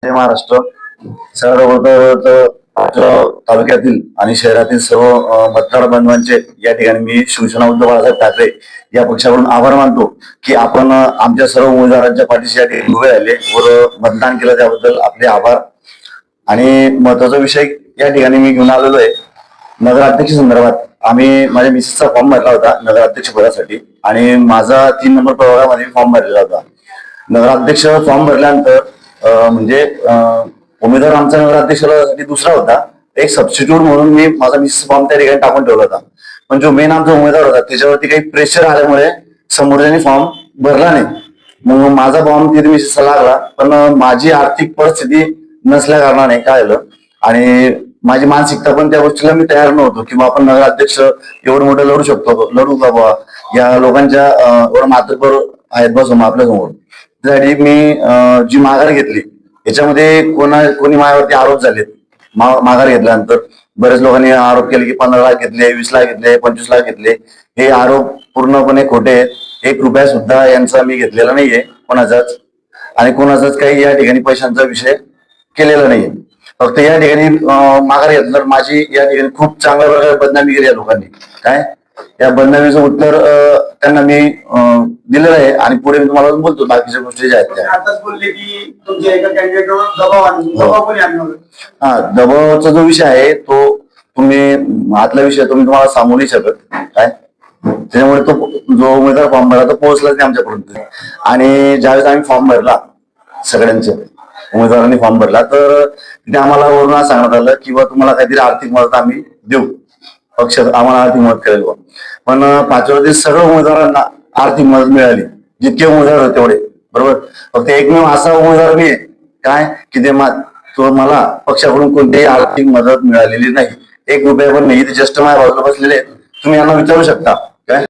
जय महाराष्ट्र. सर्व तालुक्यातील आणि शहरातील सर्व मतदार बांधवांचे या ठिकाणी मी शिवसेना उद्धव बाळासाहेब ठाकरे या पक्षाकडून आभार मानतो की आपण आमच्या सर्व उमेदवारांच्या पाठीशी या ठिकाणी उभे राहिले व मतदान केलं, त्याबद्दल आपले आभार. आणि महत्वाचा विषय या ठिकाणी मी घेऊन आलेलो आहे नगराध्यक्ष संदर्भात. आम्ही माझ्या मिसेसचा फॉर्म भरला होता नगराध्यक्ष पदासाठी आणि माझा 3 नंबर प्रभागामध्ये फॉर्म भरलेला होता. नगराध्यक्ष फॉर्म भरल्यानंतर म्हणजे उमेदवार आमचा नगराध्यक्षासाठी दुसरा होता. एक सबस्टिट्यूट म्हणून मी माझा मिसेस फॉर्म त्या ठिकाणी टाकून ठेवला होता. पण जो मेन आमचा उमेदवार होता त्याच्यावरती काही प्रेशर आल्यामुळे समोरच्याने फॉर्म भरला नाही. मग माझा फॉर्म तिथे मिसेसचा लागला, पण माझी आर्थिक परिस्थिती नसल्या कारणाने काय झालं आणि माझी मानसिकता पण त्या गोष्टीला मी तयार नव्हतो की आपण नगराध्यक्ष एवढं मोठं लढू शकतो, लढू का बाबा या लोकांच्या एवढं मातबर आहेत बसून आपल्या समोर. त्यासाठी मी जी माघार घेतली याच्यामध्ये कोणी माझ्यावरती आरोप झालेत. माघार घेतल्यानंतर बरेच लोकांनी आरोप केले की 15 लाख घेतले, 20 लाख घेतले, 25 लाख घेतले. हे आरोप पूर्णपणे खोटे आहेत. 1 रुपया सुद्धा यांचा मी घेतलेला नाहीये कोणाचाच, आणि कोणाचाच काही या ठिकाणी पैशांचा विषय केलेला नाहीये. फक्त या ठिकाणी माघार घेतल्यानंतर माझी या ठिकाणी खूप चांगल्या प्रकारे बदनामी केली या लोकांनी. काय या बदनामीचं उत्तर त्यांना मी दिलेलं आहे आणि पुढे मी तुम्हाला बोलतो बाकीच्या गोष्टी ज्या आहेत त्या. आताच बोलले की तुमच्या एका कॅन्डिडेटवर दबाव कोणी आणला? हा, दबावाचा जो विषय आहे तो तुम्ही आतला विषय तुम्हाला सांगू नाही शकत. काय त्याच्यामुळे तो जो उमेदवार फॉर्म भरला तो पोहोचलाच नाही आमच्यापर्यंत. आणि ज्यावेळेस आम्ही फॉर्म भरला, सगळ्यांचे उमेदवारांनी फॉर्म भरला, तर तिथे आम्हाला वरून सांगण्यात आलं किंवा तुम्हाला काहीतरी आर्थिक मदत आम्ही देऊ, पक्ष आम्हाला आर्थिक मदत करेल. पण पाचव्यातील सर्व उमेदवारांना आर्थिक मदत मिळाली, जितके उमेदवार होते तेवढे, बरोबर. फक्त एकमेव असा उमेदवार मी काय की ते मला पक्षाकडून कोणतीही आर्थिक मदत मिळालेली नाही, 1 रुपया पण नाही. इथे जस्ट माझ्या बाजूला बसलेले तुम्ही यांना विचारू शकता.